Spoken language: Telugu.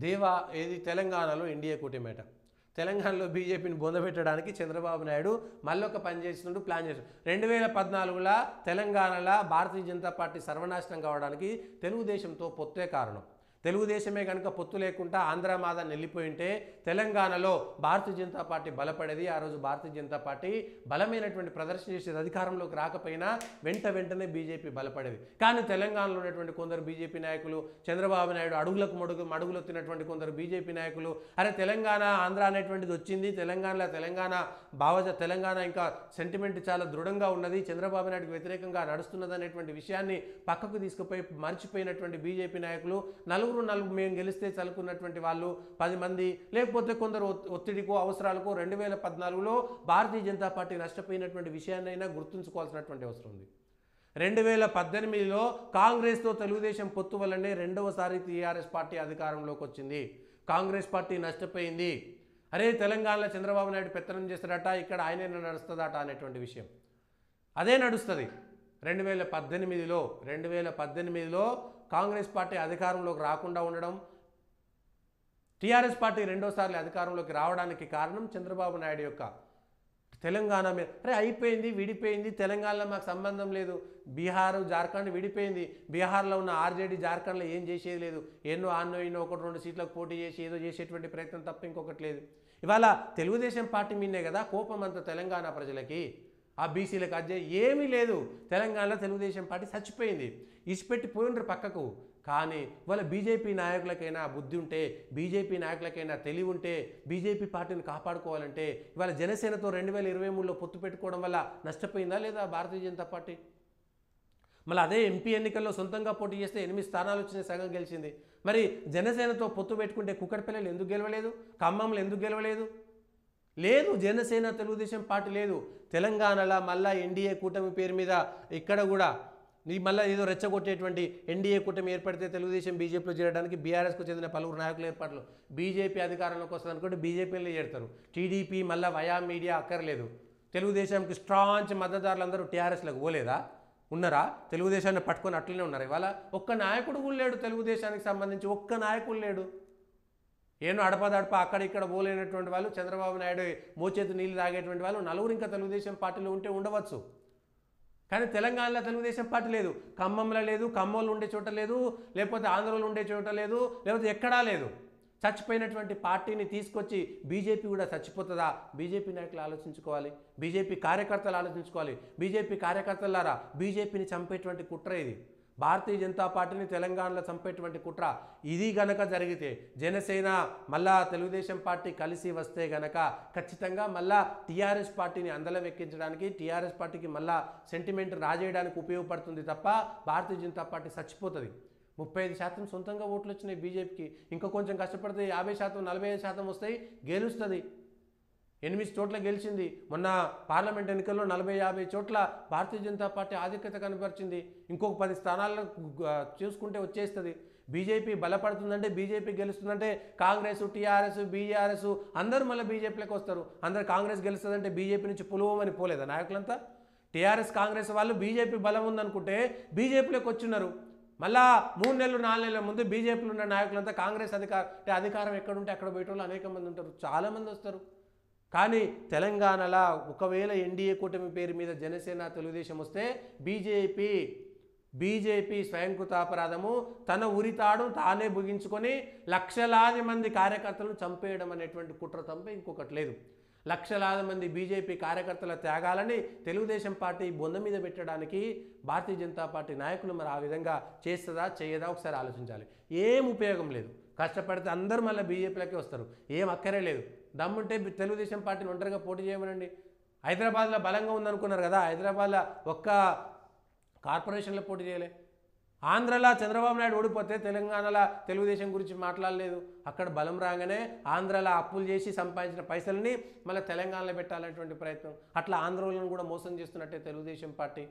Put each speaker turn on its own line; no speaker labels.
దేవా ఏది తెలంగాణలో ఎన్డీఏ కూటమిట తెలంగాణలో బీజేపీని బొందబెట్టడానికి చంద్రబాబు నాయుడు మళ్ళొక పని చేసినట్టు ప్లాన్ చేశారు. 2014లో తెలంగాణలో భారతీయ జనతా పార్టీ సర్వనాశనం కావడానికి తెలుగుదేశంతో పొత్తే కారణం. తెలుగుదేశమే కనుక పొత్తు లేకుండా ఆంధ్ర మాదాన్ని వెళ్ళిపోయి ఉంటే తెలంగాణలో భారతీయ జనతా పార్టీ బలపడేది. ఆ రోజు భారతీయ జనతా పార్టీ బలమైనటువంటి ప్రదర్శన చేసేది. అధికారంలోకి రాకపోయినా వెంటనే బీజేపీ బలపడేది. కానీ తెలంగాణలో ఉన్నటువంటి కొందరు బీజేపీ నాయకులు, చంద్రబాబు నాయుడు అడుగులకు మడుగులొత్తినటువంటి కొందరు బీజేపీ నాయకులు, అరే తెలంగాణ ఆంధ్ర అనేటువంటిది వచ్చింది, తెలంగాణ ఇంకా సెంటిమెంట్ చాలా దృఢంగా ఉన్నది, చంద్రబాబు నాయుడుకి వ్యతిరేకంగా నడుస్తున్నది అనేటువంటి విషయాన్ని పక్కకు తీసుకుపోయి మర్చిపోయినటువంటి బీజేపీ నాయకులు నలుగురు మేము గెలిస్తే చలుకున్నటువంటి వాళ్ళు 10 మంది, లేకపోతే కొందరు ఒత్తిడికో అవసరాలకో 2014లో భారతీయ జనతా పార్టీ నష్టపోయినటువంటి విషయాన్నైనా గుర్తుంచుకోవాల్సినటువంటి అవసరం ఉంది. 2018లో కాంగ్రెస్తో తెలుగుదేశం పొత్తు వల్లనే రెండవసారి టీఆర్ఎస్ పార్టీ అధికారంలోకి వచ్చింది. కాంగ్రెస్ పార్టీ నష్టపోయింది. అరే తెలంగాణలో చంద్రబాబు నాయుడు పెత్తనం చేస్తాడట, ఇక్కడ ఆయనే నడుస్తుందట అనేటువంటి విషయం అదే నడుస్తుంది. 2018లో కాంగ్రెస్ పార్టీ అధికారంలోకి రాకుండా ఉండడం, టీఆర్ఎస్ పార్టీ రెండోసార్లు అధికారంలోకి రావడానికి కారణం చంద్రబాబు నాయుడు యొక్క తెలంగాణ మీద అరే అయిపోయింది, విడిపోయింది, తెలంగాణలో మాకు సంబంధం లేదు, బీహార్ జార్ఖండ్ విడిపోయింది, బీహార్లో ఉన్న ఆర్జేడీ జార్ఖండ్లో ఏం చేసేది లేదు, ఎన్నో 1-2 సీట్లకు పోటీ చేసి ఏదో చేసేటువంటి ప్రయత్నం తప్ప ఇంకొకటి లేదు. ఇవాళ తెలుగుదేశం పార్టీ మీదే కదా కోపం అంత తెలంగాణ ప్రజలకి, ఆ బీసీలకు అజ్జే ఏమీ లేదు. తెలంగాణలో తెలుగుదేశం పార్టీ చచ్చిపోయింది, ఇసిపెట్టి పోయిండ్రు పక్కకు. కానీ వాళ్ళ బీజేపీ నాయకులకైనా బుద్ధి ఉంటే, బీజేపీ నాయకులకైనా తెలివి ఉంటే, బీజేపీ పార్టీని కాపాడుకోవాలంటే ఇవాళ జనసేనతో 2023లో పొత్తు పెట్టుకోవడం వల్ల నష్టపోయిందా లేదా భారతీయ జనతా పార్టీ? మళ్ళీ అదే ఎంపీ ఎన్నికల్లో సొంతంగా పోటీ చేస్తే 8 స్థానాలు వచ్చినాయి, సగం గెలిచింది. మరి జనసేనతో పొత్తు పెట్టుకుంటే కుక్కడపల్లిలో ఎందుకు గెలవలేదు, ఖమ్మంలో ఎందుకు గెలవలేదు? లేదు, జనసేన తెలుగుదేశం పార్టీ లేదు. తెలంగాణలో మళ్ళా ఎన్డీఏ కూటమి పేరు మీద ఇక్కడ కూడా మళ్ళీ ఏదో రెచ్చగొట్టేటువంటి ఎన్డీఏ కూటమి ఏర్పడితే తెలుగుదేశం బీజేపీలో చేరడానికి బీఆర్ఎస్కు చెందిన పలువురు నాయకుల ఏర్పాట్లు. బీజేపీ అధికారంలోకి వస్తుంది అనుకుంటే బీజేపీలో చేరుతారు. టీడీపీ మళ్ళీ వయా మీడియా అక్కర్లేదు. తెలుగుదేశంకి స్ట్రాంగ్ మద్దతుదారులందరూ టీఆర్ఎస్లకు పోలేదా? ఉన్నారా? తెలుగుదేశాన్ని పట్టుకొని అట్లనే ఉన్నారు. ఇవాళ ఒక్క నాయకుడు కూడా లేడు, తెలుగుదేశానికి సంబంధించి ఒక్క నాయకుడు లేడు. ఏమో అడపదడప అక్కడ ఇక్కడ పోలేనటువంటి వాళ్ళు, చంద్రబాబు నాయుడు మోచేతి నీళ్ళు తాగేటువంటి వాళ్ళు నలుగురు ఇంకా తెలుగుదేశం పార్టీలో ఉంటే ఉండవచ్చు. కానీ తెలంగాణలో తెలుగుదేశం పార్టీ లేదు, ఖమ్మంలో లేదు, ఖమ్మంలో ఉండే చోట లేదు, లేకపోతే ఆంధ్రలో ఉండే చోట లేదు, లేకపోతే ఎక్కడా లేదు. చచ్చిపోయినటువంటి పార్టీని తీసుకొచ్చి బీజేపీ కూడా చచ్చిపోతుందా? బీజేపీ నాయకులు ఆలోచించుకోవాలి, బీజేపీ కార్యకర్తలు ఆలోచించుకోవాలి. బీజేపీ కార్యకర్తలారా, బీజేపీని చంపేటువంటి కుట్ర ఇది. భారతీయ జనతా పార్టీని తెలంగాణలో చంపేటువంటి కుట్ర ఇది గనక జరిగితే, జనసేన మళ్ళా తెలుగుదేశం పార్టీ కలిసి వస్తే గనక ఖచ్చితంగా మళ్ళా టీఆర్ఎస్ పార్టీని అందలం ఎక్కించడానికి, టీఆర్ఎస్ పార్టీకి మళ్ళా సెంటిమెంట్ రాజేయడానికి ఉపయోగపడుతుంది తప్ప భారతీయ జనతా పార్టీ చచ్చిపోతుంది. 35% సొంతంగా ఓట్లు వచ్చినాయి బీజేపీకి. ఇంకా కొంచెం కష్టపడితే 50%, 45% వస్తాయి, గెలుస్తుంది. 8 చోట్ల గెలిచింది. మొన్న పార్లమెంట్ ఎన్నికల్లో 40-50 చోట్ల భారతీయ జనతా పార్టీ ఆధిక్యత కనపరిచింది. ఇంకొక 10 స్థానాలను చూసుకుంటే వచ్చేస్తుంది. బీజేపీ బలపడుతుందంటే, బీజేపీ గెలుస్తుందంటే కాంగ్రెస్, టీఆర్ఎస్, బీఆర్ఎస్ అందరూ మళ్ళీ బీజేపీలోకి వస్తారు. అందరు కాంగ్రెస్ గెలుస్తుందంటే బీజేపీ నుంచి పులువమని పోలేదా నాయకులంతా? టీఆర్ఎస్ కాంగ్రెస్ వాళ్ళు బీజేపీ బలం ఉందనుకుంటే బీజేపీలోకి వచ్చిన్నారు. మళ్ళా 3 నెలలు 4 నెలల ముందు బీజేపీలో ఉన్న నాయకులంతా కాంగ్రెస్ అధికారం ఎక్కడుంటే అక్కడ పోయేటోళ్ళు అనేక మంది ఉంటారు, చాలామంది వస్తారు. కానీ తెలంగాణలో ఒకవేళ ఎన్డీఏ కూటమి పేరు మీద జనసేన తెలుగుదేశం వస్తే బీజేపీ స్వయంకృతాపరాధము, తన ఉరితాడు తానే ముగించుకొని లక్షలాది మంది కార్యకర్తలను చంపేయడం అనేటువంటి కుట్ర తప్ప ఇంకొకటి లేదు. లక్షలాది మంది బీజేపీ కార్యకర్తల త్యాగాలని తెలుగుదేశం పార్టీ బొంద మీద పెట్టడానికి భారతీయ జనతా పార్టీ నాయకులు మరి ఆ విధంగా చేస్తుందా చేయదా ఒకసారి ఆలోచించాలి. ఏం ఉపయోగం లేదు. కష్టపడితే అందరూ మళ్ళీ బీజేపీలోకి వస్తారు, ఏం అక్కరే లేదు. దమ్ముంటే తెలుగుదేశం పార్టీని ఒంటరిగా పోటీ చేయమనండి. హైదరాబాద్లో బలంగా ఉందనుకున్నారు కదా, హైదరాబాద్లో ఒక్క కార్పొరేషన్లో పోటీ చేయలే. ఆంధ్రలో చంద్రబాబు నాయుడు ఓడిపోతే తెలంగాణలో తెలుగుదేశం గురించి మాట్లాడలేదు. అక్కడ బలం రాగానే ఆంధ్రలో అప్పులు చేసి సంపాదించిన పైసలని మళ్ళీ తెలంగాణలో పెట్టాలనేటువంటి ప్రయత్నం. అట్లా ఆంధ్రలను కూడా మోసం చేస్తున్నట్టే తెలుగుదేశం పార్టీ.